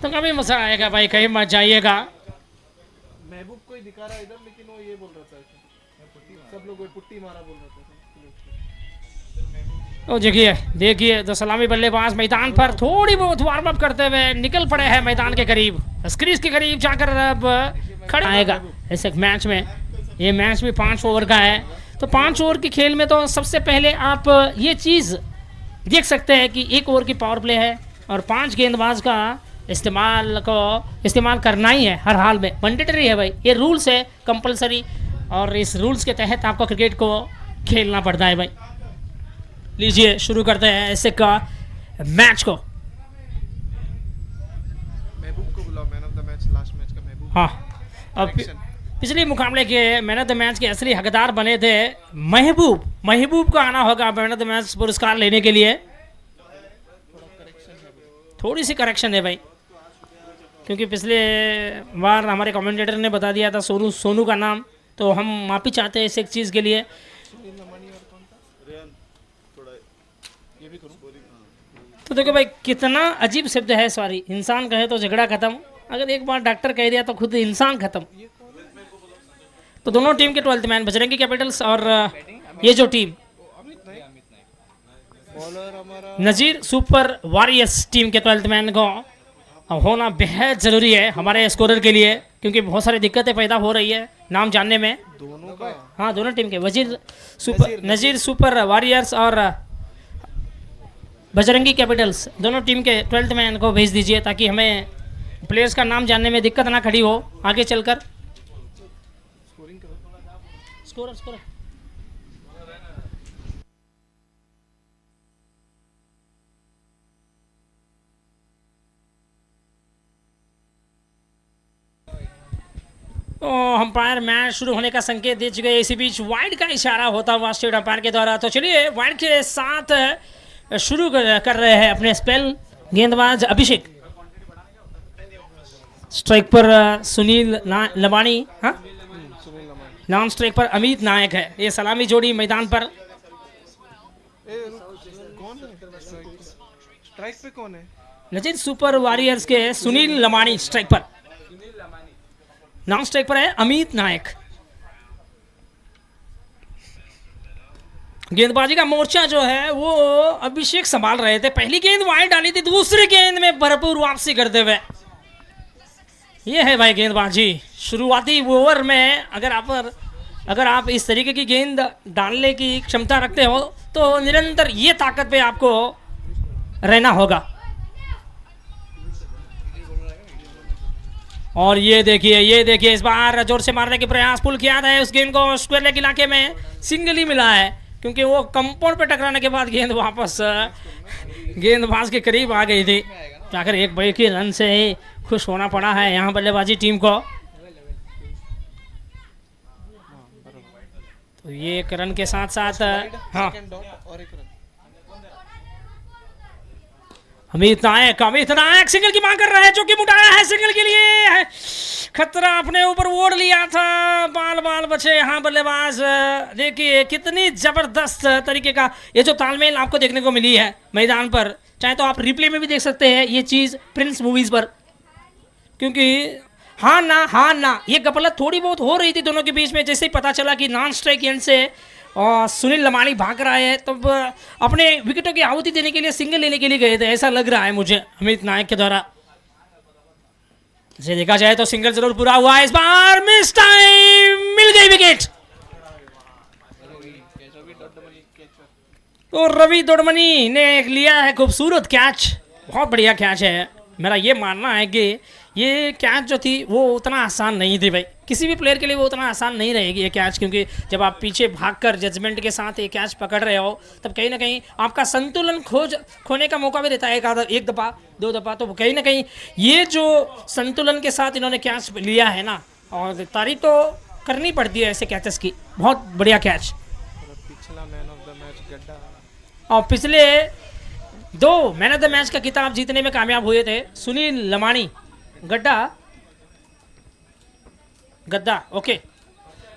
तो कभी मजा आएगा भाई, कहीं मत जाइएगा। महबूब को ही दिखा रहा है इधर, लेकिन वो ये बोल रहा था सब लोग पुट्टी मारा बोल रहा था। तो देखिए तो सलामी बल्लेबाज मैदान पर थोड़ी बहुत वार्म अप करते हुए निकल पड़े हैं मैदान के करीब, स्क्रीज के करीब जाकर अब खड़े आएगा इस एक मैच में। ये मैच भी 5 ओवर का है, तो 5 ओवर की खेल में तो सबसे पहले आप ये चीज़ देख सकते हैं कि 1 ओवर की पावर प्ले है और 5 गेंदबाज का इस्तेमाल करना ही है हर हाल में, मैंडेटरी है भाई, ये रूल्स है कंपलसरी, और इस रूल्स के तहत आपको क्रिकेट को खेलना पड़ता है भाई। लीजिए शुरू करते हैं ऐसे का मैच को। महबूब को बुलाओ, man of the match last match का महबूब। हाँ, अब पिछले मुकाबले के मैन ऑफ द मैच के असली हकदार बने थे महबूब को आना होगा मैन ऑफ द मैच पुरस्कार लेने के लिए। थोड़ी सी करेक्शन है भाई, क्योंकि पिछले बार हमारे कमेंटेटर ने बता दिया था सोनू का नाम, तो हम माफ़ी चाहते हैं इस एक चीज़ के लिए। तो देखो भाई कितना अजीब शब्द है, सॉरी, इंसान कहे तो झगड़ा खत्म, अगर एक बार डॉक्टर कह दिया तो खुद इंसान खत्म। तो दोनों टीम के 12th मैन बजरंगी कैपिटल्स और ये जो टीम नजीर सुपर वॉरियर्स टीम के 12th मैन को होना बेहद ज़रूरी है हमारे स्कोरर के लिए, क्योंकि बहुत सारी दिक्कतें पैदा हो रही है नाम जानने में। दोनों का? हाँ, दोनों टीम के नजीर सुपर वॉरियर्स और बजरंगी कैपिटल्स दोनों टीम के 12th मैन को भेज दीजिए, ताकि हमें प्लेयर्स का नाम जानने में दिक्कत ना खड़ी हो आगे चलकर। स्कोरर तो अंपायर मैच शुरू होने का संकेत दे चुके हैं। इसी बीच वाइड का इशारा होता हुआ स्टेट अंपायर के द्वारा। तो चलिए वाइड के साथ शुरू कर रहे हैं अपने स्पेल। गेंदबाज अभिषेक, स्ट्राइक पर सुनील लमानी, हाँ नॉन स्ट्राइक पर अमित नायक है। ये सलामी जोड़ी मैदान पर। कौन है स्ट्राइक पे? कौन है? नजीर सुपर वॉरियर्स के सुनील लमानी स्ट्राइक पर, नॉन स्ट्राइक पर है अमित नायक। गेंदबाजी का मोर्चा जो है वो अभिषेक संभाल रहे थे। पहली गेंद वाइड डाली थी, दूसरी गेंद में भरपूर वापसी करते हुए। ये है भाई गेंदबाजी शुरुआती ओवर में। अगर आप इस तरीके की गेंद डालने की क्षमता रखते हो तो निरंतर ये ताकत पे आपको रहना होगा। और ये देखिए इस बार जोर से मारने के प्रयास पुल किया था। उस गेंद को स्क्वायर लेग इलाके में सिंगल ही मिला है, क्योंकि वो कंपाउंड पे टकराने के बाद गेंद वापस गेंदबाज के करीब आ गई थी। आखिर एक बड़े के रन से ही खुश होना पड़ा है यहाँ बल्लेबाजी टीम को। तो ये एक रन के साथ साथ हाँ अमित नायक सिंगल की मांग कर रहा है, जो कि उठाया है सिंगल के लिए। खतरा अपने ऊपर ओढ़ लिया था, बाल बचे यहाँ बल्लेबाज। देखिए कितनी जबरदस्त तरीके का ये जो तालमेल आपको देखने को मिली है मैदान पर। चाहे तो आप रिप्ले में भी देख सकते हैं ये चीज़ प्रिंस मूवीज पर, क्योंकि हाँ ना ये गपलत थोड़ी बहुत हो रही थी दोनों के बीच में। जैसे ही पता चला कि नॉन स्ट्राइक एंड से और सुनील लमानी भाग रहा है, तब अपने विकेटों की आहुति देने के लिए सिंगल लेने के लिए गए थे, ऐसा लग रहा है मुझे अमित नायक के द्वारा। जैसे देखा जाए तो सिंगल जरूर पूरा हुआ है। इस बार मिस टाइम, मिल गई विकेट। तो रवि दोडमनी ने लिया है खूबसूरत कैच, बहुत बढ़िया कैच है। मेरा ये मानना है कि ये कैच जो थी वो उतना आसान नहीं थी भाई, किसी भी प्लेयर के लिए वो उतना आसान नहीं रहेगी ये कैच, क्योंकि जब आप पीछे भागकर जजमेंट के साथ ये कैच पकड़ रहे हो तब कहीं ना कहीं आपका संतुलन खोने का मौका भी रहता है, एक दफ़ा दो दफ़ा। तो कहीं ना कहीं ये जो संतुलन के साथ इन्होंने कैच लिया है ना, और तारीफ तो करनी पड़ती है ऐसे कैचेस की, बहुत बढ़िया कैच। पिछला मैन ऑफ द मैच गड्ढा, और पिछले 2 मैन ऑफ द मैच का खिताब जीतने में कामयाब हुए थे सुनील लमानी। गद्दा ओके,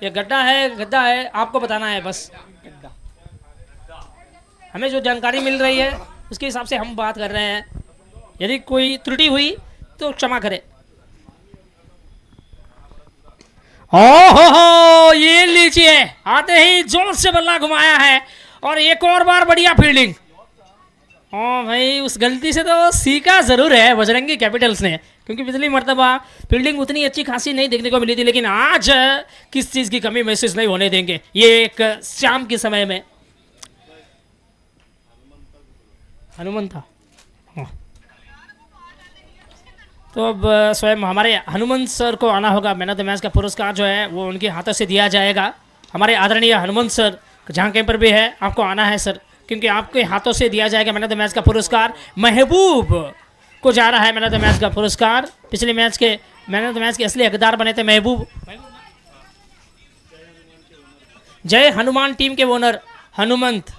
ये गड्ढा है आपको बताना है बस। हमें जो जानकारी मिल रही है उसके हिसाब से हम बात कर रहे हैं। यदि कोई त्रुटि हुई तो क्षमा करें। हो ये लीजिए, आते ही जोर से बल्ला घुमाया है और एक और बार बढ़िया फील्डिंग। ओ भाई, उस गलती से तो सीखा जरूर है बजरंगी कैपिटल्स ने, क्योंकि पिछली मर्तबा फील्डिंग उतनी अच्छी खासी नहीं देखने को मिली थी, लेकिन आज किस चीज की कमी महसूस नहीं होने देंगे ये एक शाम के समय में। हनुमान था, हाँ। तो अब स्वयं हमारे हनुमान सर को आना होगा। मैन ऑफ द मैच का पुरस्कार जो है वो उनके हाथों से दिया जाएगा। हमारे आदरणीय हनुमान सर जहाँ कहीं पर भी है, आपको आना है सर, क्योंकि आपके हाथों से दिया जाएगा मैन ऑफ द मैच का पुरस्कार। महबूब को जा रहा है मैन ऑफ द मैच का पुरस्कार। पिछले मैच के मैन ऑफ द मैच के असली हकदार बने थे महबूब। जय हनुमान टीम के ओनर हनुमंत,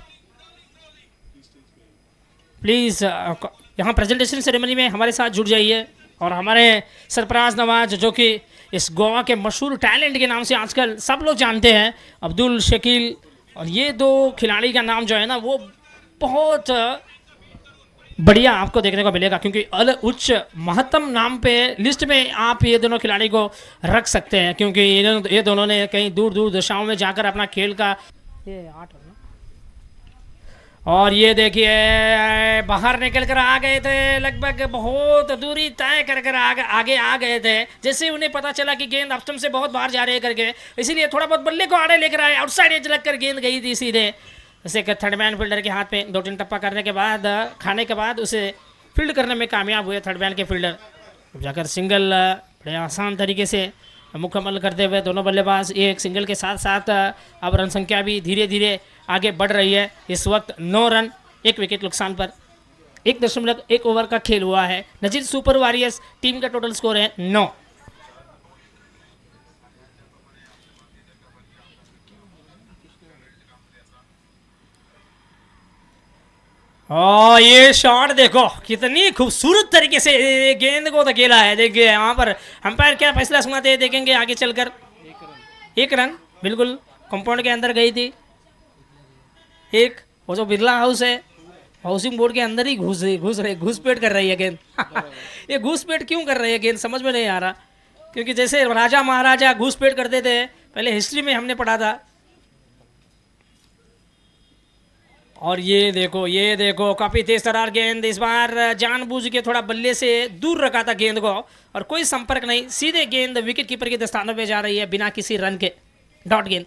प्लीज़ यहाँ प्रेजेंटेशन सेरेमनी में हमारे साथ जुड़ जाइए। और हमारे सरफराज नवाज, जो कि इस गोवा के मशहूर टैलेंट के नाम से आजकल सब लोग जानते हैं, अब्दुल शकील, और ये दो खिलाड़ी का नाम जो है ना वो बहुत बढ़िया आपको देखने को मिलेगा, क्योंकि उच्च महत्तम नाम पे लिस्ट में आप ये दोनों खिलाड़ी को रख सकते हैं, क्योंकि ये दोनों ने कहीं दूर दूर दिशाओं में जाकर अपना खेल का ये 8 रन। और ये देखिए बाहर निकल कर आ गए थे, लगभग बहुत दूरी तय कर कर आगे आ गए थे। जैसे उन्हें पता चला कि गेंद ऑफ स्टंप से बहुत बाहर जा रहे हैं करके, इसीलिए थोड़ा बहुत बल्ले को आड़े लेकर आए, आउटसाइड एज लगकर गेंद गई थी सीधे। जैसे कि थर्ड मैन फील्डर के हाथ में 2-3 टप्पा करने के बाद, खाने के बाद उसे फील्ड करने में कामयाब हुए थर्ड मैन के फील्डर। जाकर सिंगल बड़े आसान तरीके से मुकम्मल करते हुए दोनों बल्लेबाज एक सिंगल के साथ साथ अब रन संख्या भी धीरे धीरे आगे बढ़ रही है। इस वक्त 9 रन 1 विकेट नुकसान पर 1.1 ओवर का खेल हुआ है। नजीर सुपर वॉरियर्स टीम का टोटल स्कोर है 9। ये शॉट देखो कितनी खूबसूरत तरीके से गेंद को धकेला है। देखिए यहाँ पर अंपायर क्या फैसला सुनाते हैं देखेंगे आगे चलकर। 1 रन बिल्कुल कंपाउंड के अंदर गई थी। एक वो जो बिरला हाउस है, हाउसिंग बोर्ड के अंदर ही घुसपैठ कर रही है गेंद। ये घुसपैठ क्यों कर रही है गेंद समझ में नहीं आ रहा, क्योंकि जैसे राजा महाराजा घुसपैठ करते थे पहले हिस्ट्री में हमने पढ़ा था। और ये देखो काफ़ी तेज तरार गेंद, इस बार जानबूझ के थोड़ा बल्ले से दूर रखा था गेंद को और कोई संपर्क नहीं, सीधे गेंद विकेट कीपर के दस्तानों में जा रही है बिना किसी रन के। डॉट गेंद।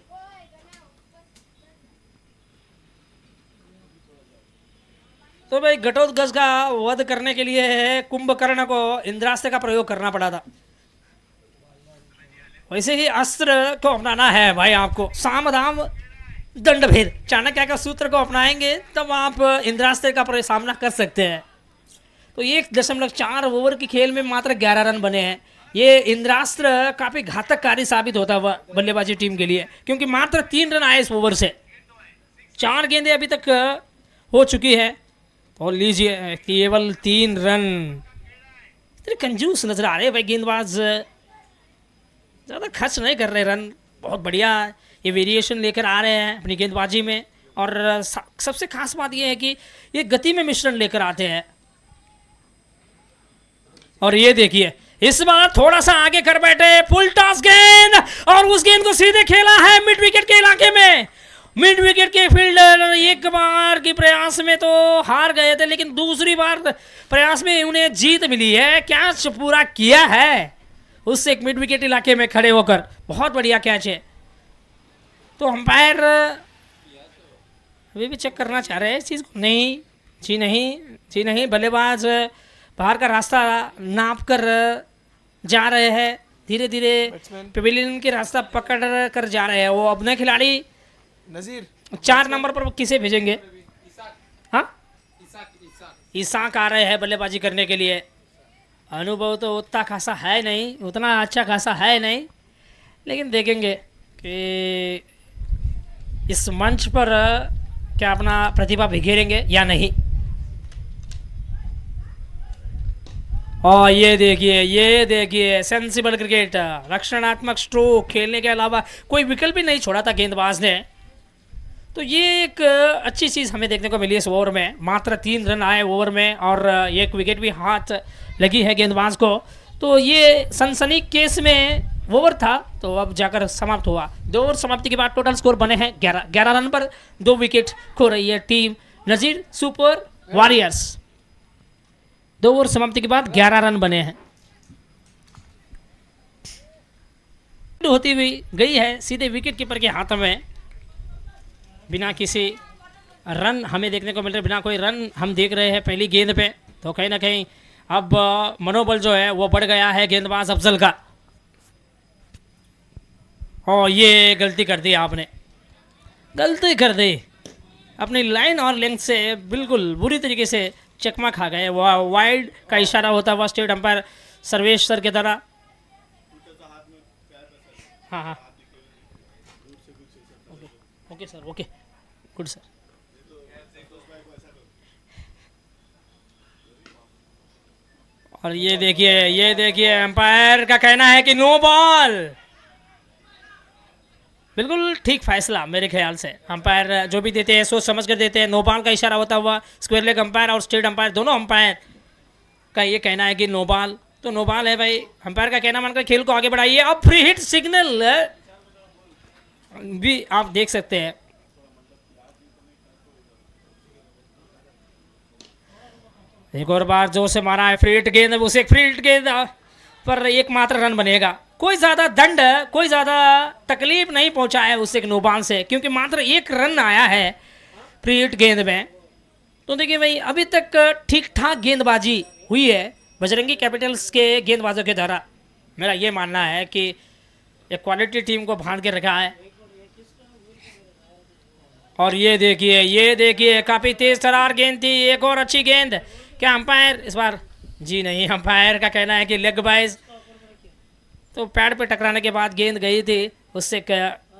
तो भाई घटोत्कच का वध करने के लिए कुंभकर्ण को इंद्रास्त्र का प्रयोग करना पड़ा था, वैसे ही अस्त्र को अपनाना है भाई आपको। सामधाम दंड भेद चाणक्य का सूत्र को अपनाएंगे तब आप इंद्रास्त्र का सामना कर सकते हैं। तो 1.4 ओवर की खेल में मात्र 11 रन बने हैं। ये इंद्रास्त्र काफ़ी घातककारी साबित होता हुआ बल्लेबाजी टीम के लिए, क्योंकि मात्र 3 रन आए इस ओवर से। 4 गेंदें अभी तक हो चुकी है और लीजिए केवल 3 रन। इतने कंजूस नजर आ रहे भाई गेंदबाज, ज़्यादा खर्च नहीं कर रहे रन। बहुत बढ़िया ये वेरिएशन लेकर आ रहे हैं अपनी गेंदबाजी में। और सबसे खास बात यह है कि ये गति में मिश्रण लेकर आते हैं। और ये देखिए इस बार थोड़ा सा आगे कर बैठे, फुल टॉस गेंद, और उस गेंद को सीधे खेला है मिड विकेट के इलाके में। मिड विकेट के फील्डर एक बार की प्रयास में तो हार गए थे, लेकिन दूसरी बार प्रयास में उन्हें जीत मिली है। कैच पूरा किया है उससे एक मिड विकेट इलाके में खड़े होकर, बहुत बढ़िया कैच है। तो अंपायर अभी भी चेक करना चाह रहे हैं इस चीज़ को। नहीं जी नहीं, बल्लेबाज बाहर का रास्ता नाप कर जा रहे हैं, धीरे धीरे पेविलियन के रास्ता पकड़ कर जा रहे हैं। वो अपने खिलाड़ी नजीर 4 नंबर पर किसे भेजेंगे? हाँ, इसाक आ रहे हैं बल्लेबाजी करने के लिए। अनुभव तो उतना खासा है नहीं, उतना अच्छा खासा है नहीं, लेकिन देखेंगे कि इस मंच पर क्या अपना प्रतिभा बिखेरेंगे या नहीं। और ये देखिए सेंसिबल क्रिकेट, रक्षणात्मक स्ट्रोक खेलने के अलावा कोई विकल्प ही नहीं छोड़ा था गेंदबाज ने। तो ये एक अच्छी चीज़ हमें देखने को मिली इस ओवर में। मात्र 3 रन आए ओवर में और एक विकेट भी हाथ लगी है गेंदबाज को। तो ये सनसनी केस में ओवर था, तो अब जाकर समाप्त हुआ। 2 ओवर समाप्ति के बाद टोटल स्कोर बने हैं 11 रन पर 2 विकेट खो रही है टीम नजीर सुपर वॉरियर्स। 2 ओवर समाप्ति के बाद 11 रन बने हैं। होती हुई गई है सीधे विकेट कीपर के हाथ में, बिना किसी रन हमें देखने को मिल रहे, बिना कोई रन हम देख रहे हैं पहली गेंद पे। तो कहीं ना कहीं अब मनोबल जो है वो बढ़ गया है गेंदबाज अफजल का। और ये गलती कर दी आपने, गलती कर दी, अपनी लाइन और लेंथ से बिल्कुल बुरी तरीके से चकमा खा गए। वह वाइड का इशारा होता हुआ स्टेट अंपायर सर्वेश सर के द्वारा। हाँ हाँ okay sir, okay good sir. और ये देखिए अंपायर का कहना है कि नो बॉल। बिल्कुल ठीक फैसला मेरे ख्याल से, अंपायर जो भी देते हैं सोच समझ कर देते हैं। नो बॉल का इशारा होता हुआ स्क्वायर लेग अंपायर और स्टेट अंपायर दोनों अंपायर का ये कहना है कि नो बॉल, तो नो बॉल है भाई। अंपायर का कहना मानकर खेल को आगे बढ़ाइए। अब फ्री हिट सिग्नल भी आप देख सकते हैं। एक और बार जोर से मारा है, फ्री हिट गेंद, उसे फ्री हिट गेंद पर एकमात्र रन बनेगा। कोई ज़्यादा दंड, कोई ज़्यादा तकलीफ नहीं पहुंचा है उसे नो बॉल से, क्योंकि मात्र 1 रन आया है फ्री हिट गेंद में। तो देखिए भाई अभी तक ठीक ठाक गेंदबाजी हुई है बजरंगी कैपिटल्स के गेंदबाजों के द्वारा। मेरा ये मानना है कि एक क्वालिटी टीम को बांध के रखा है। और ये देखिए काफ़ी तेज तरार गेंद थी, एक और अच्छी गेंद। क्या अंपायर इस बार? जी नहीं, अंपायर का कहना है कि लेग बाइज, तो पैड पे टकराने के बाद गेंद गई थी उससे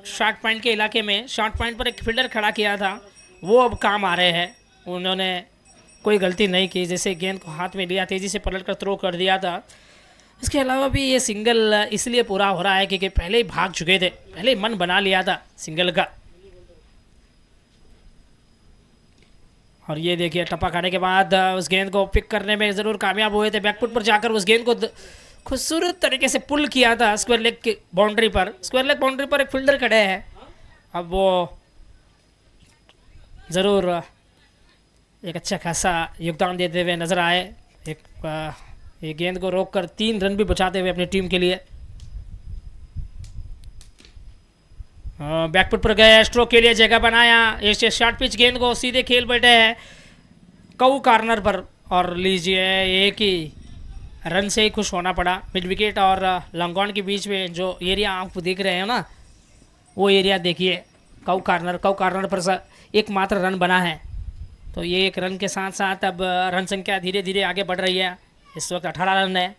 शॉर्ट पॉइंट के इलाके में। शॉर्ट पॉइंट पर एक फील्डर खड़ा किया था, वो अब काम आ रहे हैं। उन्होंने कोई गलती नहीं की, जैसे गेंद को हाथ में लिया तेज़ी से पलट कर थ्रो कर दिया था। इसके अलावा भी ये सिंगल इसलिए पूरा हो रहा है क्योंकि पहले ही भाग चुके थे, पहले ही मन बना लिया था सिंगल का। और ये देखिए टप्पा खाने के बाद उस गेंद को पिक करने में ज़रूर कामयाब हुए थे। बैकफुट पर जाकर उस गेंद को खूबसूरत तरीके से पुल किया था स्क्वायर लेग की बाउंड्री पर। स्क्वायर लेग बाउंड्री पर एक फील्डर खड़े हैं, अब वो ज़रूर एक अच्छा खासा योगदान देते हुए नज़र आए। एक गेंद को रोककर 3 रन भी बचाते हुए अपनी टीम के लिए। बैकफुट पर गए, स्ट्रोक के लिए जगह बनाया, इस शॉर्ट पिच गेंद को सीधे खेल बैठे हैं कऊ कॉर्नर पर। और लीजिए एक ही रन से ही खुश होना पड़ा। मिड विकेट और लॉन्ग ऑन के बीच में जो एरिया आप देख रहे हैं ना, वो एरिया देखिए कऊ कॉर्नर पर एकमात्र रन बना है। तो ये 1 रन के साथ साथ अब रन संख्या धीरे धीरे आगे बढ़ रही है। इस वक्त 18 रन है।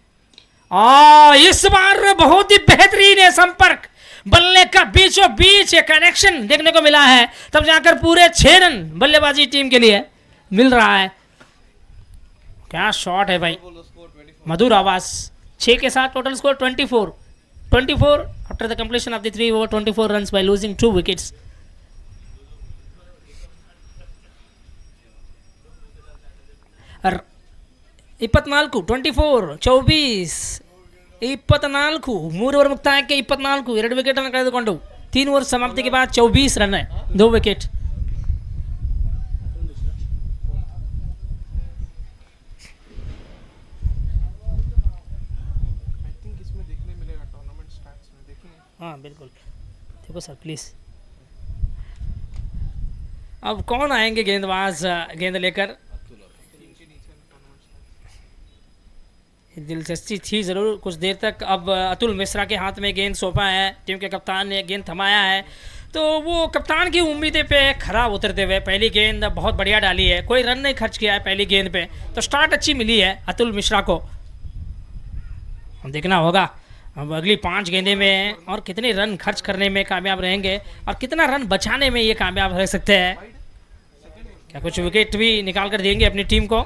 और इस बार बहुत ही बेहतरीन है संपर्क, बल्ले का बीचों बीच कनेक्शन देखने को मिला है, तब जाकर पूरे 6 रन बल्लेबाजी टीम के लिए मिल रहा है। क्या शॉट है भाई, मधुर आवाज। 6 के साथ total score 24 after the completion of the 3 over 24 runs by losing 2 wickets. और 24 3 ಓವರ್ ಮುಕ್ತಾಯಕ್ಕೆ 24 2 ವಿಕೆಟ್ ಅನ್ನು ಕಳೆದುಕೊಂಡು 3 ಓವರ್ ಸಮಾಪ್ತಿಗೆ बाद 24 रन है, 2 विकेट। हाँ बिल्कुल, देखो सर प्लीज। अब कौन आएंगे गेंदबाज गेंद लेकर? दिलचस्पी थी ज़रूर कुछ देर तक। अब अतुल मिश्रा के हाथ में गेंद सौंपा है, टीम के कप्तान ने गेंद थमाया है, तो वो कप्तान की उम्मीदें पे खरा उतरते हुए पहली गेंद बहुत बढ़िया डाली है। कोई रन नहीं खर्च किया है पहली गेंद पे, तो स्टार्ट अच्छी मिली है अतुल मिश्रा को। हम देखना होगा अब अगली 5 गेंदें में और कितने रन खर्च करने में कामयाब रहेंगे और कितना रन बचाने में ये कामयाब रह सकते हैं। क्या कुछ विकेट भी निकाल कर देंगे अपनी टीम को?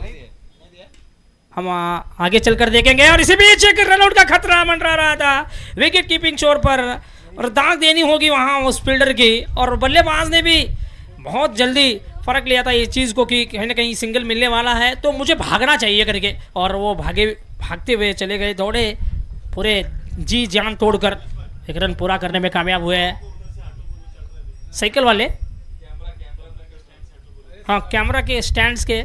हम आगे चलकर देखेंगे। और इसी बीच एक रनआउट का खतरा मंडरा रहा था विकेट कीपिंग छोर पर, और दाग देनी होगी वहां उस फील्डर की। और बल्लेबाज ने भी बहुत जल्दी फ़र्क लिया था इस चीज़ को कि कहीं ना कहीं सिंगल मिलने वाला है तो मुझे भागना चाहिए करके, और वो भागते हुए चले गए, दौड़े पूरे जी जान तोड़कर एक रन पूरा करने में कामयाब हुए हैं साइकिल वाले। हाँ, कैमरा के स्टैंड्स के।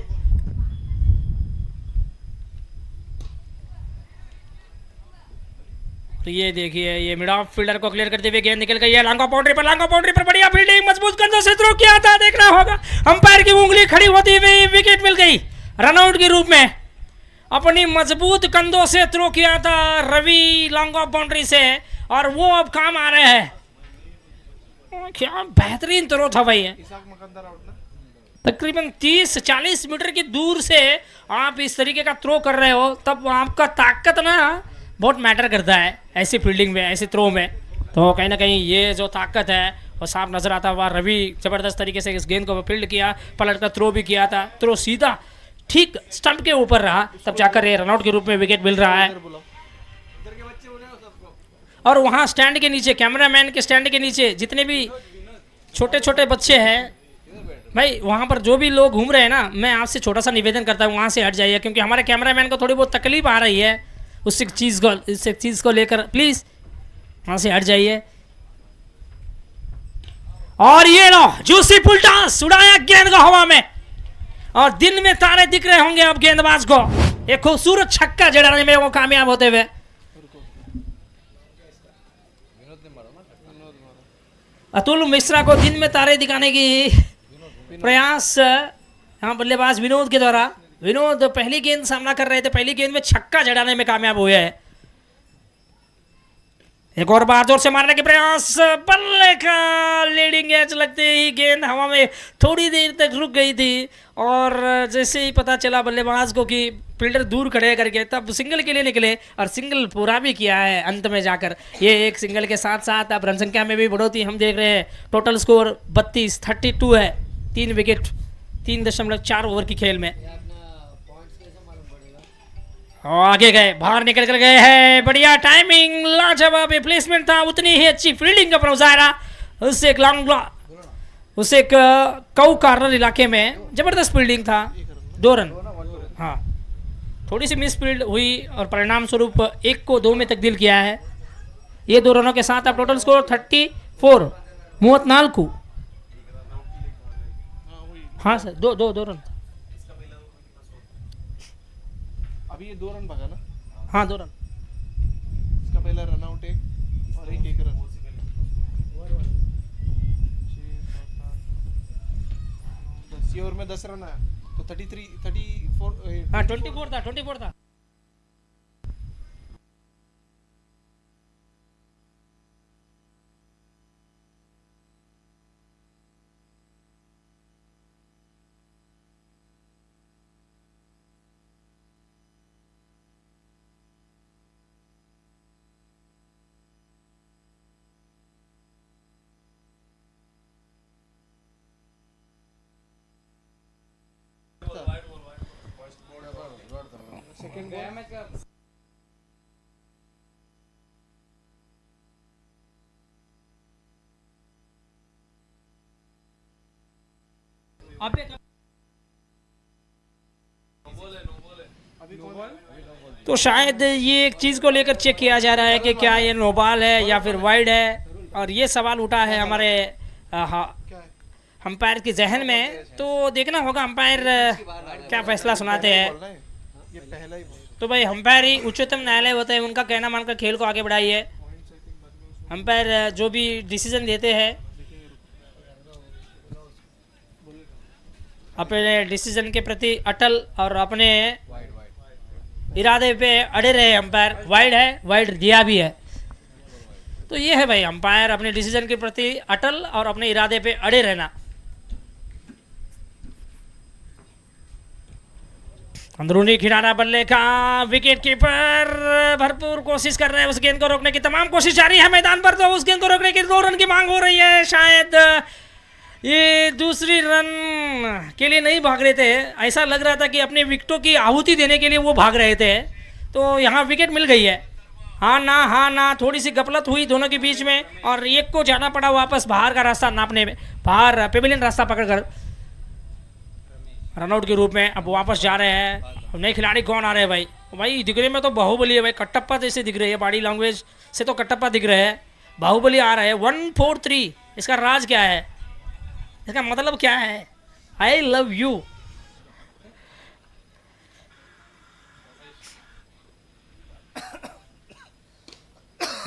तो ये देखिए, ये मिड ऑफ फील्डर को क्लियर करते हुए गेंद निकल गई है लॉन्ग बाउंड्री पर बढ़िया फील्डिंग, मजबूत कंधों से थ्रो किया था, देखना होगा अंपायर की उंगली खड़ी होती हुई विकेट मिल गई रनआउट के रूप में। अपनी मजबूत कंधों से थ्रो किया था रवि लॉन्ग ऑफ बाउंड्री से, और वो अब काम आ रहे हैं। क्या बेहतरीन थ्रो था भाई। तकरीबन 30-40 मीटर की दूर से आप इस तरीके का थ्रो कर रहे हो, तब आपका ताकत ना बहुत मैटर करता है ऐसी फील्डिंग में, ऐसे थ्रो में। तो कहीं ना कहीं ये जो ताकत है वो साफ नजर आता हुआ। रवि जबरदस्त तरीके से इस गेंद को फील्ड किया, पलट कर थ्रो भी किया था, थ्रो सीधा ठीक स्टंप के ऊपर रहा, तब जाकर ये रनआउट के रूप में विकेट मिल रहा है। और वहाँ स्टैंड के नीचे, कैमरामैन के स्टैंड के नीचे जितने भी छोटे छोटे बच्चे हैं भाई, वहाँ पर जो भी लोग घूम रहे हैं ना, मैं आपसे छोटा सा निवेदन करता हूँ वहाँ से हट जाइए, क्योंकि हमारे कैमरामैन को थोड़ी बहुत तकलीफ आ रही है उस चीज़ को लेकर, प्लीज़ वहाँ से हट जाइए। और ये लो जूसी पुल्टा उड़ाया गेंद को हवा में, और दिन में तारे दिख रहे होंगे अब गेंदबाज को। एक खूबसूरत छक्का जड़ाने में वो कामयाब होते हुए। अतुल मिश्रा को दिन में तारे दिखाने की प्रयास यहाँ बल्लेबाज विनोद के द्वारा। विनोद पहली गेंद सामना कर रहे थे, पहली गेंद में छक्का जड़ाने में कामयाब हुए हैं। एक और बार जोर से मारने के प्रयास, बल्ले का लीडिंग एज लगते ही गेंद हवा में थोड़ी देर तक रुक गई थी, और जैसे ही पता चला बल्लेबाज को कि फील्डर दूर खड़े करके, तब सिंगल के लिए निकले और सिंगल पूरा भी किया है अंत में जाकर। ये एक सिंगल के साथ साथ अब रन संख्या में भी बढ़ोतरी हम देख रहे हैं। टोटल स्कोर 32 है, 3 विकेट 3.4 ओवर की खेल में। आगे गए, बाहर निकल कर गए हैं, बढ़िया टाइमिंग, लाजवाब प्लेसमेंट था, उतनी ही अच्छी फील्डिंग का मुजाहरा। उससे एक लॉन्ग उसे एक कऊ कार्नर इलाके में जबरदस्त फील्डिंग था, 2 रन। हाँ, थोड़ी सी मिस फील्ड हुई और परिणाम स्वरूप 1 को 2 में तब्दील किया है। ये 2 रनों के साथ अब टोटल स्कोर 34 34। हाँ सर, दो रन। अभी ये 2 रन भागा ना? हाँ, 2 रन। इसका पहला रन आउट एक और एक रन। 10 ओवर में 10 रन आया तो 34 हाँ 24 था। सेकंड बॉल तो शायद ये एक चीज़ को लेकर चेक किया जा रहा है कि क्या ये नो बॉल है या फिर वाइड है, और ये सवाल उठा है हमारे अंपायर के जहन में। तो देखना होगा अंपायर क्या फैसला सुनाते हैं। ये पहला ही तो भाई अंपायर ही उच्चतम न्यायालय होता है, उनका कहना मानकर खेल को आगे बढ़ाइए। अंपायर जो भी डिसीजन देते हैं अपने डिसीजन के प्रति अटल और अपने इरादे पे अड़े रहे। अंपायर वाइड है, वाइड दिया भी है। तो ये है भाई अंपायर अपने डिसीजन के प्रति अटल और अपने इरादे पे अड़े रहना। अंदरूनी खिलाना बल्ले का, विकेट कीपर भरपूर कोशिश कर रहे हैं उस गेंद को रोकने की, तमाम कोशिश जारी है मैदान पर। तो उस गेंद को रोकने की 2 रन की मांग हो रही है। शायद ये दूसरी रन के लिए नहीं भाग रहे थे, ऐसा लग रहा था कि अपने विकेटों की आहुति देने के लिए वो भाग रहे थे। तो यहाँ विकेट मिल गई है। हाँ ना, थोड़ी सी गफलत हुई दोनों के बीच में, और एक को जाना पड़ा वापस बाहर का रास्ता नापने में। बाहर पेविलियन रास्ता पकड़कर रनआउट के रूप में अब वापस जा रहे हैं। नए खिलाड़ी कौन आ रहे हैं भाई? भाई दिखने में तो बाहुबली है भाई, कटप्पा जैसे दिख रही है, बॉडी लैंग्वेज से तो कटप्पा दिख रहे हैं। बाहुबली आ रहे हैं 143। इसका राज क्या है? इसका मतलब क्या है? I love you.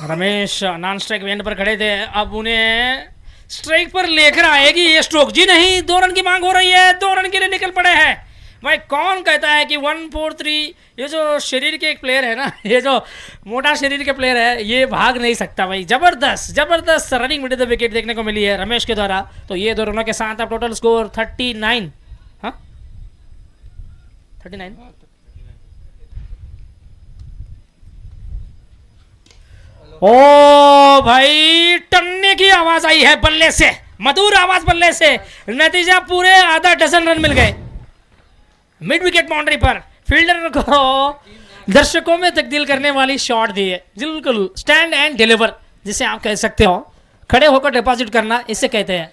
Ramesh non strike end पर खड़े थे, अब उन्हें स्ट्राइक पर लेकर आएगी ये स्ट्रोक। जी नहीं, 2 रन की मांग हो रही है, 2 रन के लिए निकल पड़े हैं भाई। कौन कहता है कि 143? ये जो शरीर के एक प्लेयर है ना, ये जो मोटा शरीर के प्लेयर है, ये भाग नहीं सकता भाई। जबरदस्त जबरदस्त रनिंग मिड द विकेट देखने को मिली है रमेश के द्वारा। तो ये 2 रनों के साथ अब टोटल स्कोर 39। हाँ 39। ओ भाई, टन्ने की आवाज आई है बल्ले से, मधुर आवाज बल्ले से। नतीजा पूरे आधा डजन रन मिल गए मिड विकेट बाउंड्री पर। फील्डर को दर्शकों में तब्दील करने वाली शॉट दी है, बिल्कुल स्टैंड एंड डिलीवर जिसे आप कह सकते हो, खड़े होकर डिपॉजिट करना इसे कहते हैं।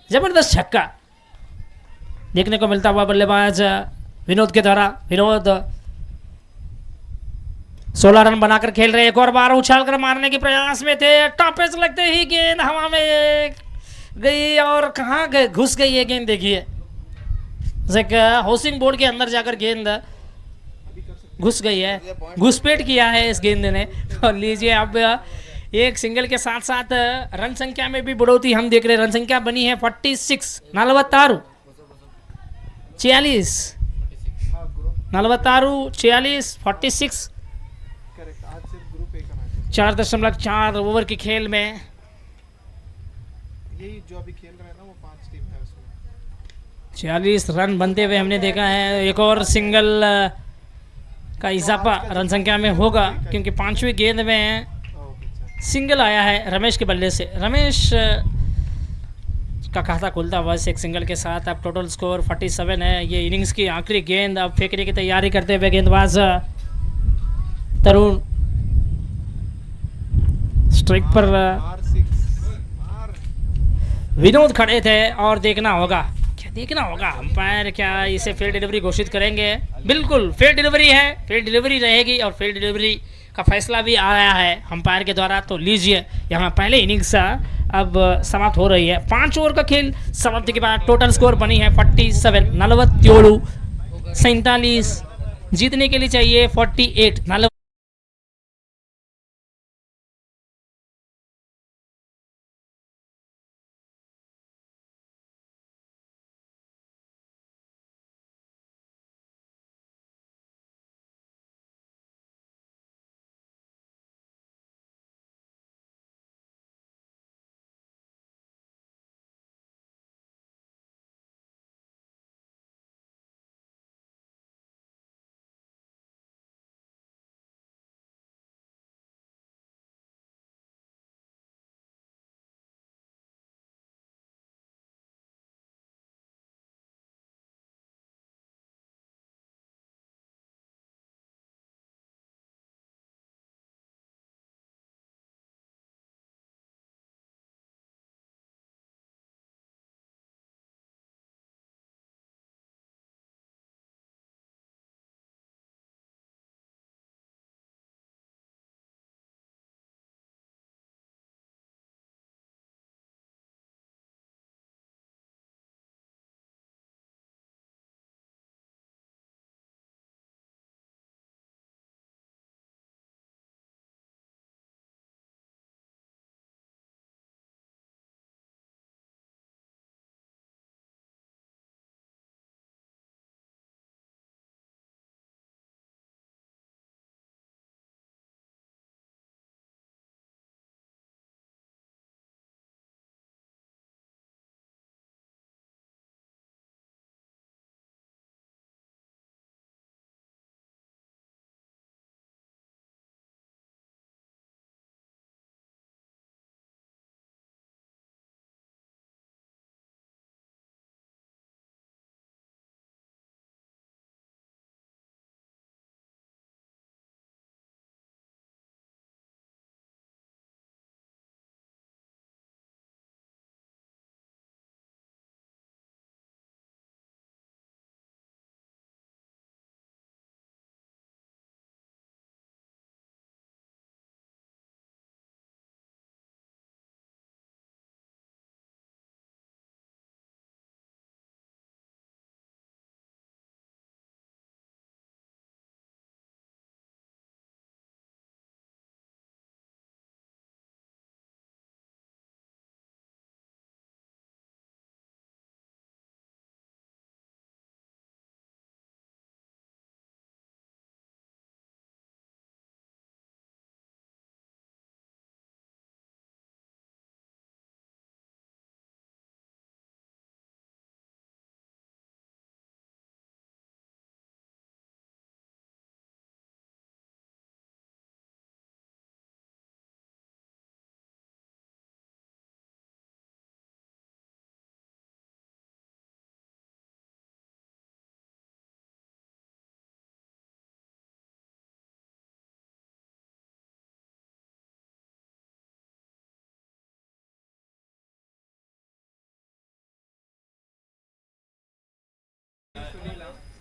जबरदस्त छक्का देखने को मिलता हुआ बल्लेबाज विनोद के द्वारा। विनोद 16 रन बनाकर खेल रहे, एक और बार उछाल कर मारने के प्रयास में थे। टॉपेज लगते ही गेंद हवा में गई और कहाँ गए, घुस गई है गेंद। देखिए हाउसिंग बोर्ड के अंदर जाकर गेंद घुस गई है, घुसपेट किया है इस गेंद ने। और लीजिए अब एक सिंगल के साथ साथ रन संख्या में भी बढ़ोतरी हम देख रहे हैं। रन संख्या बनी है 46, 46 46 46 46 46। 4.4 ओवर के खेल में यही जो अभी खेल रहे हैं ना, वो 5 टीम है उसमें 46 रन बनते हुए हमने देखा है। एक और सिंगल का इजाफा रन संख्या में होगा क्योंकि 5वीं गेंद में सिंगल आया है रमेश के बल्ले से। रमेश का खाता खुलता बस एक सिंगल के साथ। अब टोटल स्कोर 47 है। ये इनिंग्स की आखिरी गेंद अब फेंकने की तैयारी करते हुए गेंदबाज तरुण स्ट्राइक पर विनोद खड़े थे और देखना होगा अंपायर क्या इसे फेयर डिलीवरी घोषित करेंगे। बिल्कुल फेयर डिलीवरी है, फेयर डिलीवरी रहेगी और फेयर डिलीवरी का फैसला भी आया है अंपायर के द्वारा। तो लीजिए यहाँ पहले इनिंग्स अब समाप्त हो रही है। 5 ओवर का खेल समाप्ति के बाद टोटल स्कोर बनी है 47 47 47। जीतने के लिए चाहिए 48।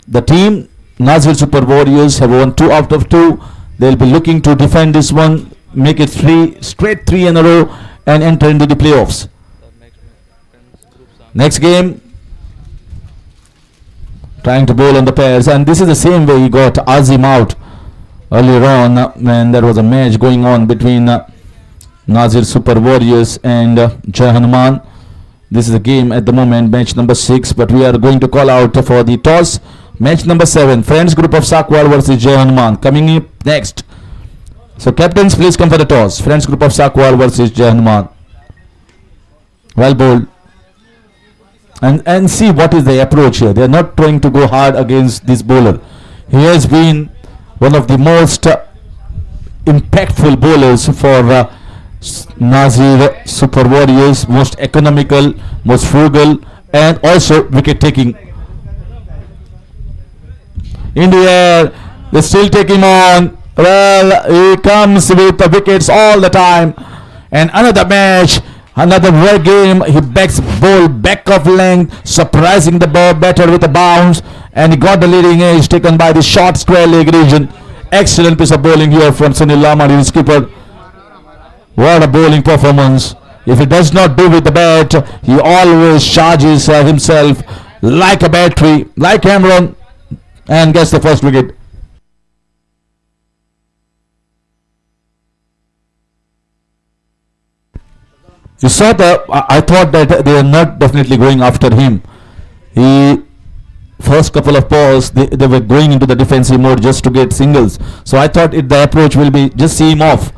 the team Nazir Super Warriors have won 2 out of 2. They'll be looking to defend this one, make it 3 in a row, and enter into the playoffs. Next game, trying to bowl on the pairs, and this is the same way he got Azim out earlier on when there was a match going on between Nazir Super Warriors and Jai Hanuman. This is the game at the moment, match number 6, but we are going to call out for the toss. Match number 7, Friends Group of Sakwal versus Jai Hanuman, coming up next. So captains, please come for the toss. Friends Group of Sakwal versus Jai Hanuman. Well bowled. And see what is the approach here. They are not trying to go hard against this bowler. He has been one of the most impactful bowlers for Nazir Super Warriors, most economical, most frugal, and also wicket taking. In the air, they still take him on. Well, he comes with the wickets all the time. And another match, another rare game. He backs ball back of length, surprising the ball batter with a bounce, and he got the leading edge taken by the short square leg region. Excellent piece of bowling here from Sunil Lamani, his skipper. What a bowling performance. If he does not do with the bat, he always charges himself like a battery, like Cameron, and gets the first wicket. You saw I thought that they are not definitely going after him. He first couple of balls they were going into the defensive mode just to get singles. So I thought the approach will be just see him off.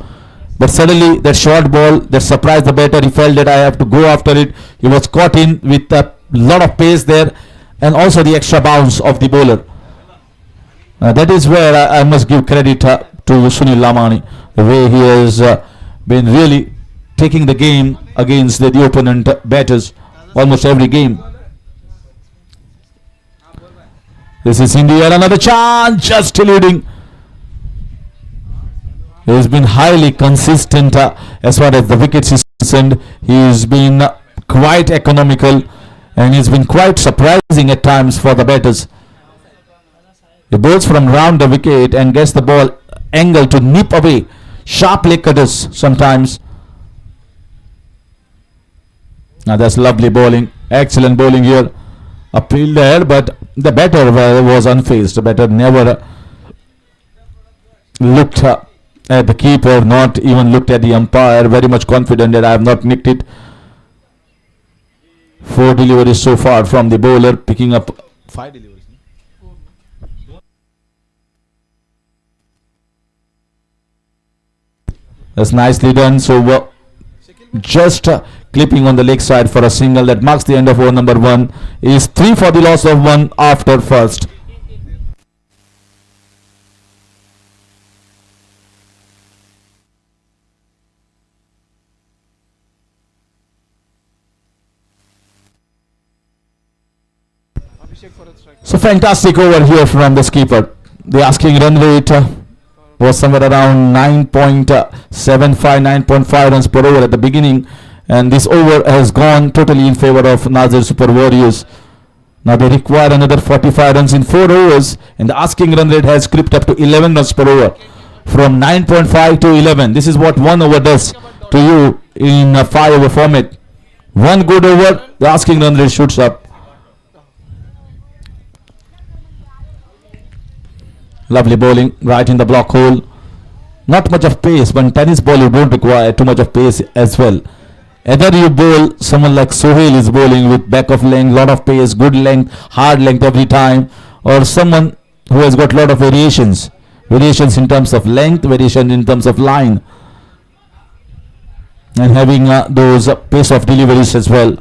But suddenly that short ball that surprised the batter. He felt that I have to go after it. He was caught in with a lot of pace there, and also the extra bounce of the bowler. That is where I must give credit to Sunil Lamani, the way he has been really taking the game against the opponent batters almost every game. This is India, another chance, just eluding. He has been highly consistent as far as the wickets is concerned. He has been quite economical, and he's been quite surprising at times for the batters. He bowls from round the wicket and gets the ball angle to nip away. Sharp leg cutters sometimes. Now that's lovely bowling. Excellent bowling here. Appeal there, but the batter was unfazed. The batter never looked at the keeper, not even looked at the umpire. Very much confident that I have not nicked it. 4 deliveries so far from the bowler, picking up 5 deliveries. That's nicely done. So just clipping on the leg side for a single that marks the end of over number 1. Is 3 for the loss of 1 after first. So fantastic over here from the skipper. The asking run rate was somewhere around 9.75, 9.5 runs per over at the beginning, and this over has gone totally in favor of Nazir Super Warriors. Now they require another 45 runs in 4 overs, and the asking run rate has crept up to 11 runs per over from 9.5 to 11. This is what 1 over does to you in a 5 over format. 1 good over, the asking run rate shoots up. Lovely bowling right in the block hole. Not much of pace, but tennis ball you don't require too much of pace as well. Either you bowl someone like Sohail is bowling with back of length, lot of pace, good length, hard length every time, or someone who has got lot of variations in terms of length, variation in terms of line, and having those pace of deliveries as well.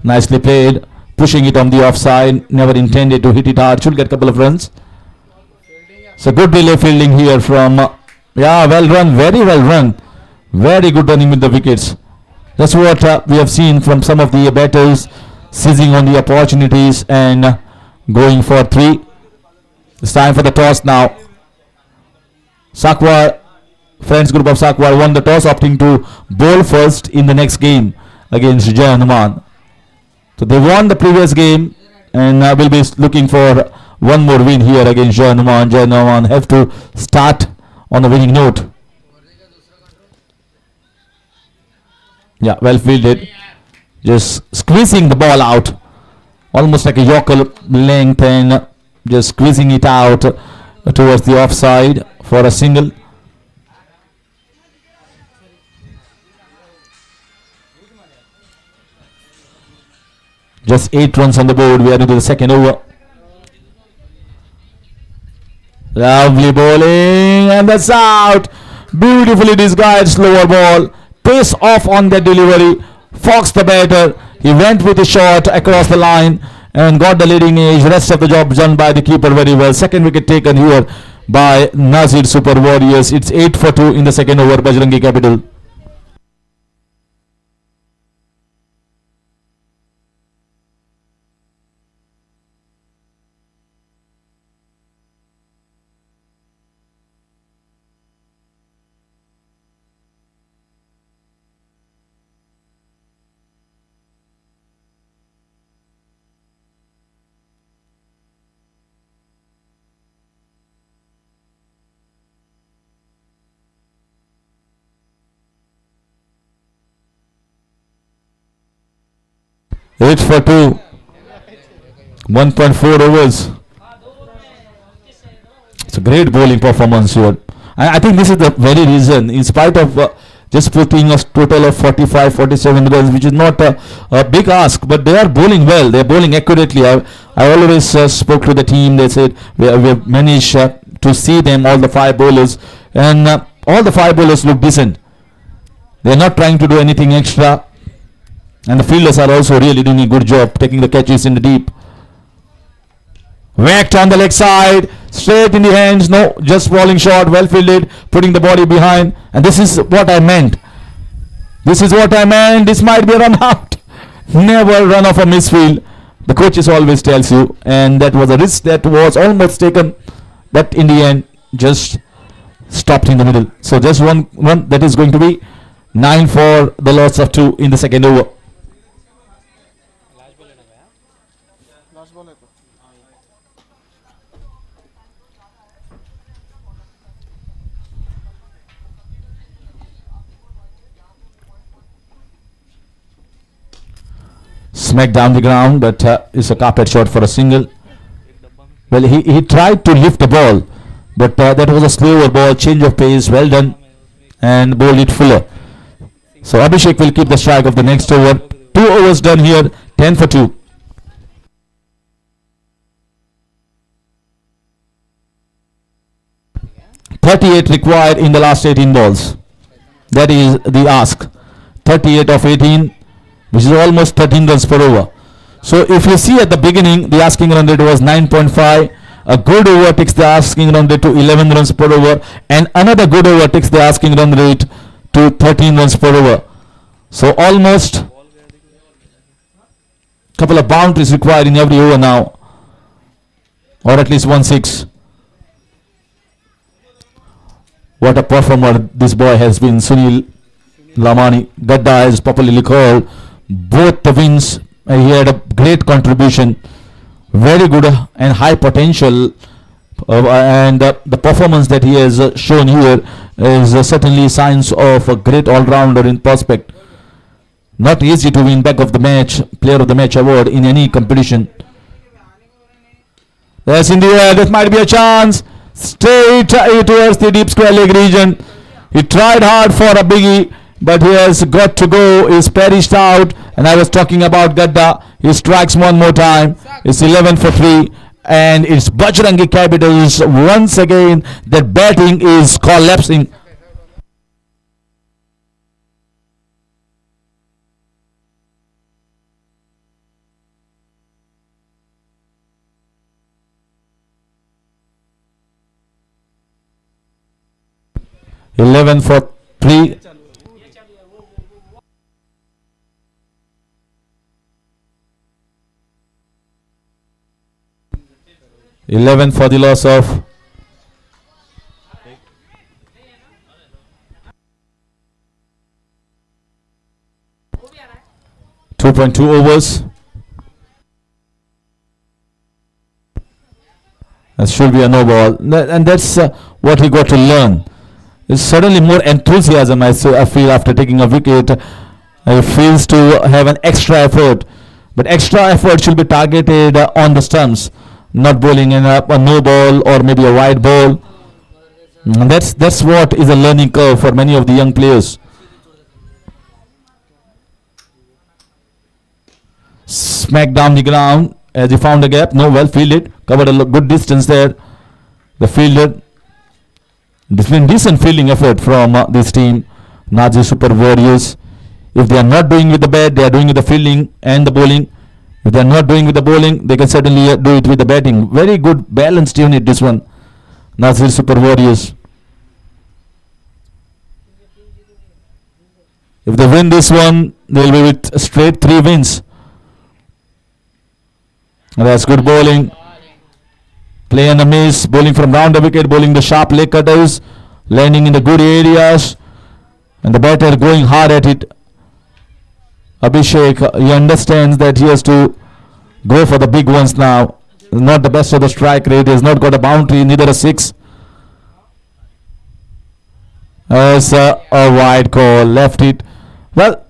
Nicely played. Pushing it on the offside, never intended to hit it hard, should get a couple of runs. So good relay fielding here from, well run, very well run. Very good running with the wickets. That's what we have seen from some of the batters, seizing on the opportunities and going for 3. It's time for the toss now. Sakwal, Friends Group of Sakwal won the toss, opting to bowl first in the next game against Jai Hanuman. So they won the previous game and will be looking for one more win here against Jai Hanuman. Jai Hanuman have to start on a winning note. Yeah, well fielded. Just squeezing the ball out. Almost like a Yorker length and just squeezing it out towards the offside for a single. Just 8 runs on the board. We are into the second over. Lovely bowling and that's out. Beautifully disguised slower ball. Pace off on that delivery. Fox the batter. He went with a shot across the line and got the leading edge. Rest of the job done by the keeper very well. Second wicket taken here by Nazir Super Warriors. It's 8 for 2 in the second over. Bajrangi Capital. Eight for 2. 1.4 overs. It's a great bowling performance here. I think this is the very reason, in spite of just putting a total of 45, 47 runs, which is not a big ask, but they are bowling well. They are bowling accurately. I always spoke to the team. They said we have managed to see them, all the 5 bowlers, and all the 5 bowlers look decent. They are not trying to do anything extra. And the fielders are also really doing a good job taking the catches in the deep. Whacked on the leg side, straight in the hands, no, just falling short, well fielded, putting the body behind. And this is what I meant. This is what I meant. This might be a run out. Never run off a misfield. The coaches always tells you. And that was a risk that was almost taken. But in the end, just stopped in the middle. So just one run, that is going to be 9 for the loss of 2 in the second over. Last ball है तो Smacked down the ground, but it's a carpet shot for a single. Well, he tried to lift the ball, but that was a slower ball, change of pace, well done, and bowled it fuller. So Abhishek will keep the strike of the next over. 2 overs done here, 10 for 2. .38 required in the last 18 balls. That is the ask. 38 of 18, which is almost 13 runs per over. So if you see at the beginning, the asking run rate was 9.5. A good over takes the asking run rate to 11 runs per over, and another good over takes the asking run rate to 13 runs per over. So almost couple of boundaries required in every over now, or at least 1/6. What a performer this boy has been, Sunil Lamani. Gadda is popularly called. Both the wins, he had a great contribution, very good and high potential, and the performance that he has shown here is certainly signs of a great all-rounder in prospect. Not easy to win back of the match, player of the match award in any competition. Yes, in the air, that might be a chance. Straight towards the deep square leg region. He tried hard for a biggie, but he has got to go. He's perished out. And I was talking about Gadda. He strikes one more time. It's 11 for 3. And it's Bajrangi Capitals once again. Their batting is collapsing. Eleven for 3. Eleven for the loss of 2.2 overs. It should be a no ball. And that's what he got to learn. It's suddenly more enthusiasm, I feel, after taking a wicket. He feels to have an extra effort. But extra effort should be targeted on the stumps, not bowling in a no ball or maybe a wide ball. That's what is a learning curve for many of the young players. Smack down the ground as he found a gap. No, well fielded. Covered a good distance there. The fielder. It's been decent fielding effort from this team, Nazir Super Warriors. If they are not doing with the bat, they are doing with the fielding and the bowling. If they are not doing with the bowling, they can certainly do it with the batting. Very good balanced unit, this one. Nazir Super Warriors. If they win this one, they will be with straight 3 wins. And that's good bowling. Play and a miss. Bowling from round the wicket. Bowling the sharp leg cutters. Landing in the good areas. And the batter going hard at it. Abhishek, he understands that he has to go for the big ones now. Not the best of the strike rate. He has not got a boundary, neither a 6. As a wide call. Left it. Well,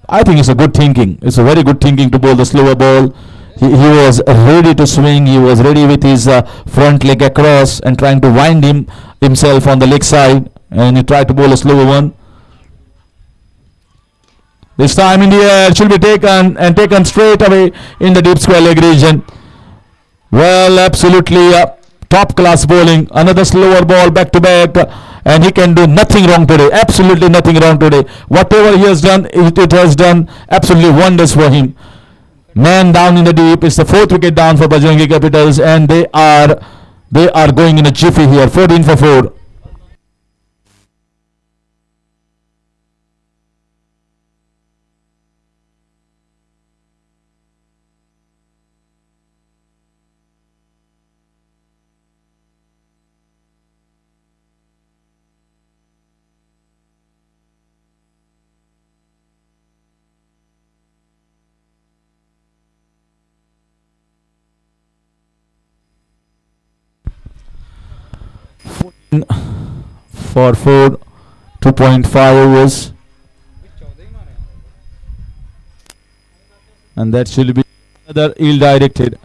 I think it's a good thinking. It's a very good thinking to bowl the slower ball. He was ready to swing. He was ready with his front leg across and trying to wind himself on the leg side. And he tried to bowl a slower one. This time in the air, should be taken and taken straight away in the deep square leg region. Well, absolutely top class bowling. Another slower ball back to back. And he can do nothing wrong today. Absolutely nothing wrong today. Whatever he has done, it has done absolutely wonders for him. Man down in the deep. It's the 4th wicket down for Bajrangi Capitals, and they are going in a jiffy here. 14 for 4. For 4, 2.5 overs, and that should be another ill-directed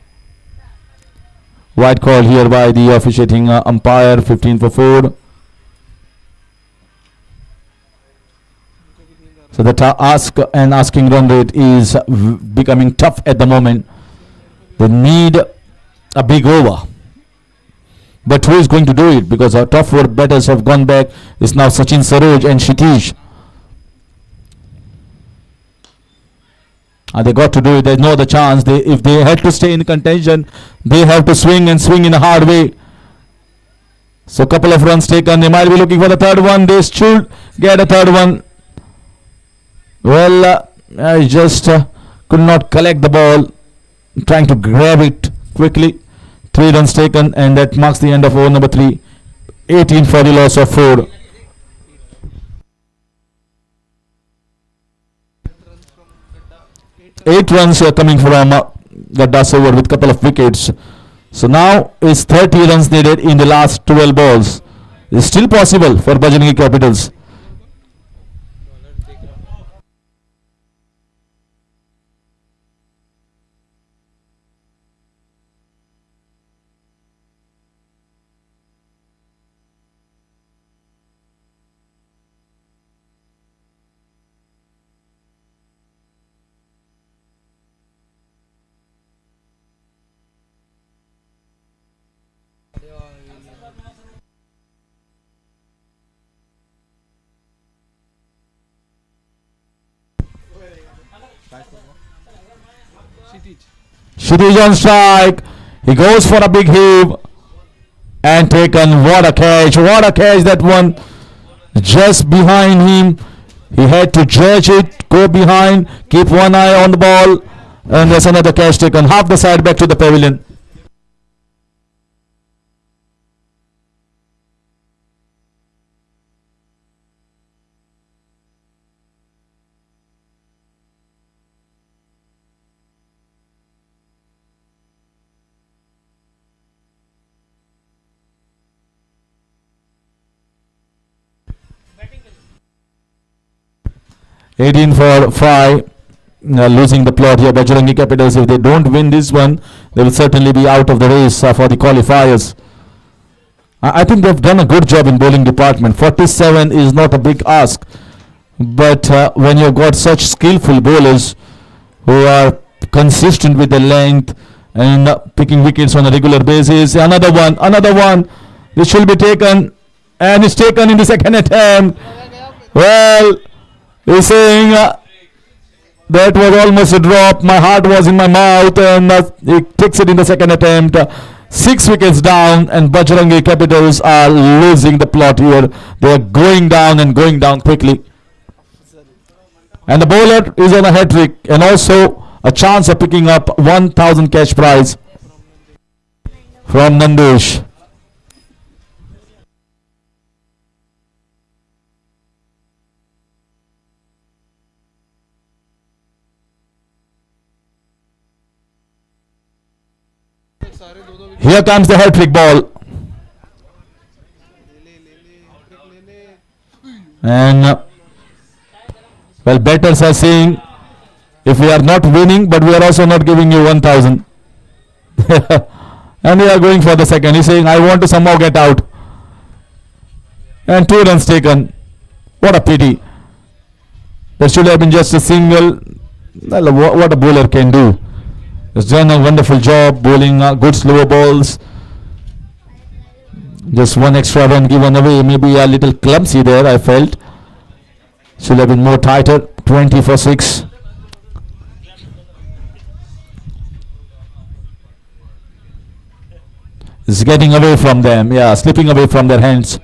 wide call here by the officiating umpire. 15 for 4. So the asking run rate is becoming tough at the moment. They need a big over. But who is going to do it? Because our top 4 batters have gone back. It's now Sachin Saroj and Kshitij. They got to do it. There's no other chance. If they had to stay in contention, they have to swing and swing in a hard way. So a couple of runs taken. They might be looking for the 3rd one. They should get a 3rd one. Well, I just could not collect the ball. Trying to grab it quickly. 3 runs taken, and that marks the end of over number 3. 18 for the loss of 4. Eight runs are coming from Gadda's over with couple of wickets. So now is 30 runs needed in the last 12 balls. It's still possible for Bajrangi Capitals. Kshitij on strike. He goes for a big heave and taken. What a catch! What a catch that one! Just behind him. He had to judge it, go behind, keep one eye on the ball, and there's another catch taken. Half the side back to the pavilion. 18 for 5. Losing the plot here. Bajrangi Capitals, if they don't win this one, they will certainly be out of the race for the qualifiers. I think they've done a good job in bowling department. 47 is not a big ask, but when you've got such skillful bowlers who are consistent with the length and picking wickets on a regular basis. Another one. This should be taken, and it's taken in the second attempt. Well, he's saying that was almost a drop. My heart was in my mouth, and he takes it in the second attempt. 6 wickets down, and Bajrangi Capitals are losing the plot here. They are going down and going down quickly. And the bowler is on a hat trick, and also a chance of picking up 1,000 cash prize from Nandesh. Here comes the hat trick ball. And well, bettors are saying if we are not winning, but we are also not giving you 1,000. And we are going for the second. He's saying I want to somehow get out. And 2 runs taken. What a pity. There should have been just a single. Well, what a bowler can do. He's done a wonderful job bowling good slower balls. Just one extra run given away. Maybe a little clumsy there, I felt. Should have been more tighter. 20 for 6. It's getting away from them. Yeah, slipping away from their hands.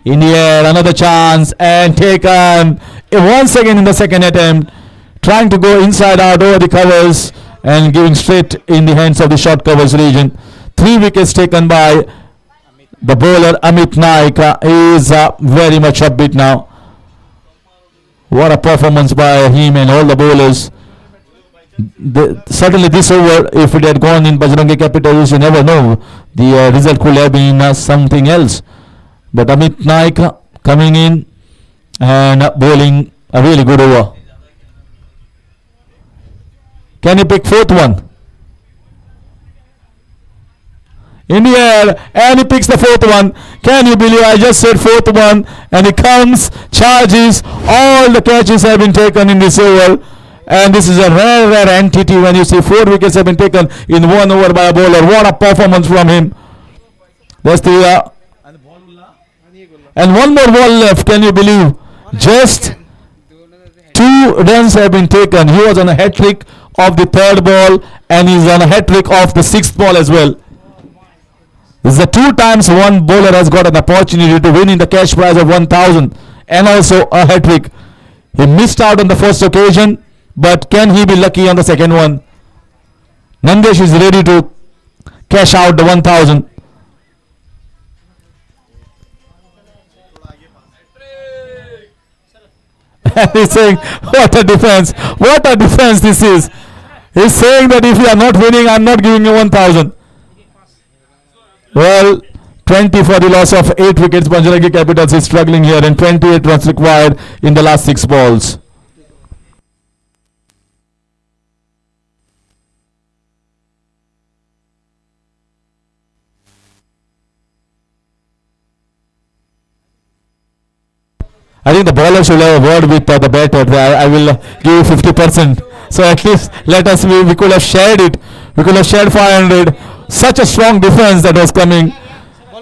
In the air, another chance, and taken once again in the second attempt. Trying to go inside out over the covers and giving straight in the hands of the short covers region. 3 wickets taken by the bowler Amit Naik. He is very much upbeat now. What a performance by him and all the bowlers. Certainly this over, if it had gone in Bajrangi Capitals, you never know. The result could have been something else. But Amit Naik coming in and bowling a really good over. Can he pick 4th one? In the air, and he picks the 4th one. Can you believe I just said 4th one, and he comes, charges. All the catches have been taken in this over, and this is a rare entity when you see 4 wickets have been taken in 1 over by a bowler. What a performance from him. That's the and one more ball left. Can you believe? Just 2 runs have been taken. He was on a hat trick of the 3rd ball, and he's on a hat trick of the 6th ball as well. This is the 2 times one bowler has got an opportunity to win in the cash prize of 1,000 and also a hat trick. He missed out on the first occasion, but can he be lucky on the second one? Nandesh is ready to cash out the 1,000. He's saying, what a defense this is. He's saying that if you are not winning, I'm not giving you 1,000. Well, 20 for the loss of 8 wickets. Bajrangi Capitals is struggling here, and 28 runs required in the last 6 balls. I think the bowler should have a word with the batter. I will give you 50%. So at least we could have shared it. We could have shared 500. Such a strong defense that was coming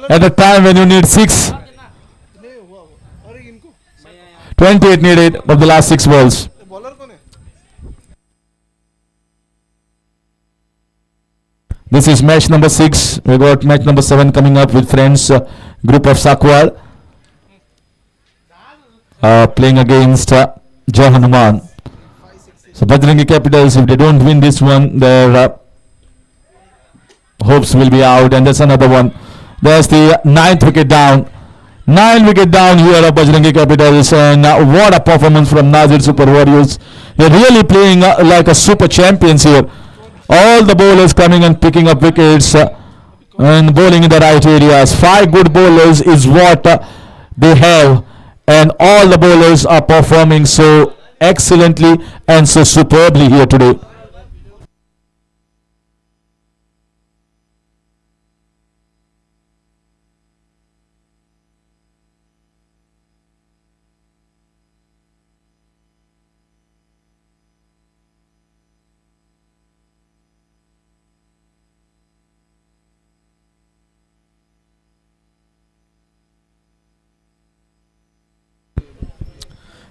at a time when you need 6. 28 needed of the last 6 balls. This is match number 6. We got match number 7 coming up with friends group of Sakwar. Playing against Jai Hanuman. So Bajrangi Capitals, if they don't win this one, their hopes will be out. And that's another one. There's the 9th wicket down. 9 wicket down here of Bajrangi Capitals. And what a performance from Nazir Super Warriors. They're really playing like a super champions here. All the bowlers coming and picking up wickets and bowling in the right areas. 5 good bowlers is what they have. and all the bowlers are performing so excellently and so superbly here today.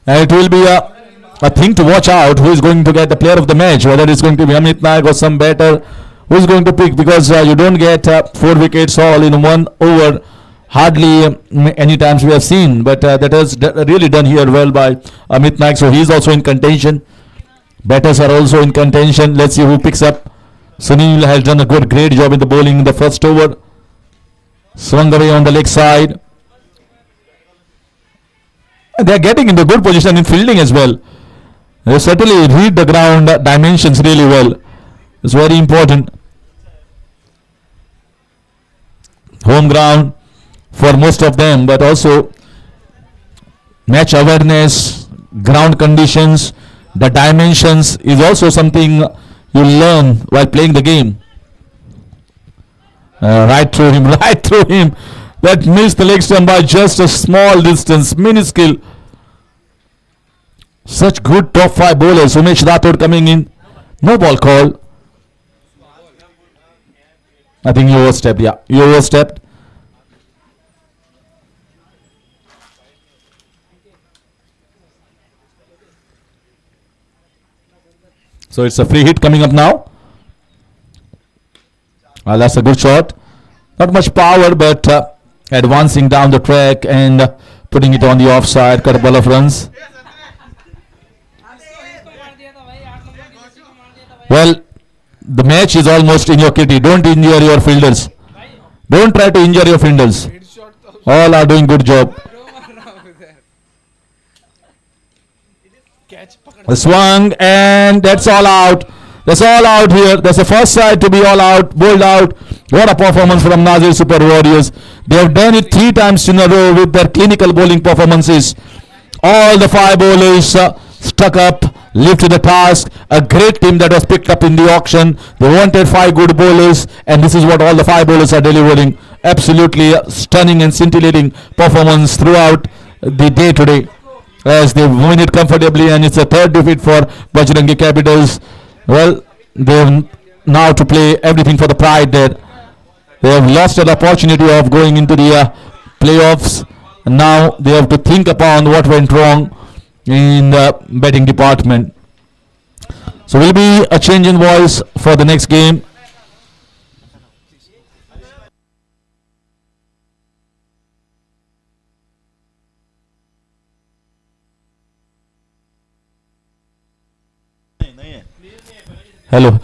And it will be a thing to watch out who is going to get the player of the match, whether it's going to be Amit Naik or some better who is going to pick, because you don't get 4 wickets all in 1 over. Hardly any times we have seen, but that has really done here well by Amit Naik. So he's also in contention. Batters are also in contention. Let's see who picks up. Sunil has done a great job in the bowling in the first over. Swung away on the leg side. They are getting into good position in fielding as well. They certainly read the ground dimensions really well. It's very important. Home ground for most of them, but also match awareness, ground conditions, the dimensions is also something you learn while playing the game. Right through him, right through him. That missed the leg stump by just a small distance, minuscule. Such good top 5 bowlers. Umesh Rathod coming in. No ball call. I think you overstepped. Yeah, you overstepped. So it's a free hit coming up now. Well, that's a good shot. Not much power, but advancing down the track and putting it on the offside. Cut a ball of runs. Well, the match is almost in your kitty. Don't injure your fielders. Don't try to injure your fielders. All are doing good job. The swung, and that's all out. That's all out here. That's the first side to be all out, bowled out. What a performance from Nazir Super Warriors. They have done it 3 times in a row with their clinical bowling performances. All the 5 bowlers stuck up, lifted the task. A great team that was picked up in the auction. They wanted 5 good bowlers, and this is what all the 5 bowlers are delivering. Absolutely stunning and scintillating performance throughout the day today, as they win it comfortably, and it's a 3rd defeat for Bajrangi Capitals. Well, they have now to play everything for the pride there. They have lost an opportunity of going into the playoffs. Now they have to think upon what went wrong in the betting department. So will be a change in voice for the next game. Hello.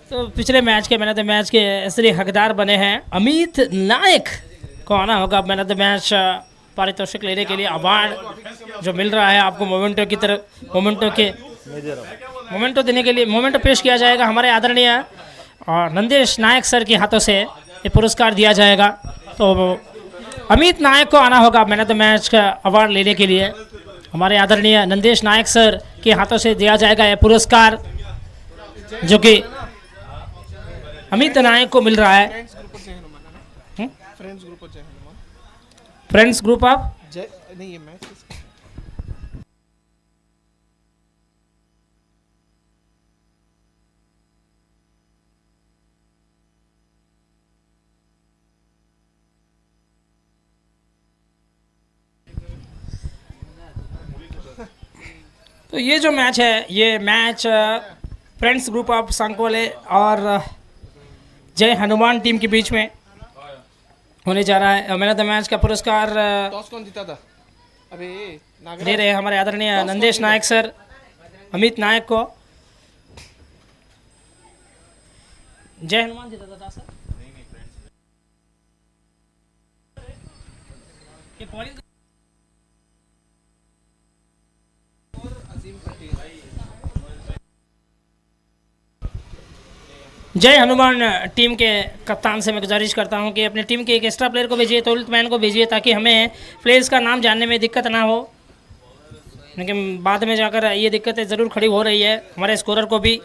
तो पिछले match के man of the match के असली हकदार बने हैं अमित नायक को आना होगा मैन ऑफ द मैच पारितोषिक लेने के लिए। अवार्ड जो मिल रहा है आपको मोमेंटो की तरफ मोमेंटो देने के लिए मोमेंटो पेश किया जाएगा हमारे आदरणीय नंदेश नायक सर के हाथों से ये पुरस्कार दिया जाएगा। तो अमित नायक को आना होगा मैन ऑफ द मैच का अवार्ड लेने के लिए। हमारे आदरणीय नंदेश नायक सर के हाथों से दिया जाएगा यह पुरस्कार, जो कि अमित नायक को मिल रहा है। फ्रेंड्स ग्रुप ऑफ नहीं, ये मैच तो ये जो मैच है ये मैच फ्रेंड्स ग्रुप ऑफ सांकोले और जय हनुमान टीम के बीच में होने जा रहा है। मैन ऑफ द मैच का पुरस्कार टॉस कौन जीता था? अबे नागराज दे रहे हैं हमारे आदरणीय नंदेश नायक सर, अमित नायक को। जय हनुमान जीता था सर। ये बॉलिंग अजीम पटेल। जय हनुमान टीम के कप्तान से मैं गुजारिश करता हूं कि अपनी टीम के एक एक्स्ट्रा प्लेयर को भेजिए, तौलित मैन को भेजिए, ताकि हमें प्लेयर्स का नाम जानने में दिक्कत ना हो, लेकिन बाद में जाकर ये दिक्कतें ज़रूर खड़ी हो रही है हमारे स्कोरर को भी।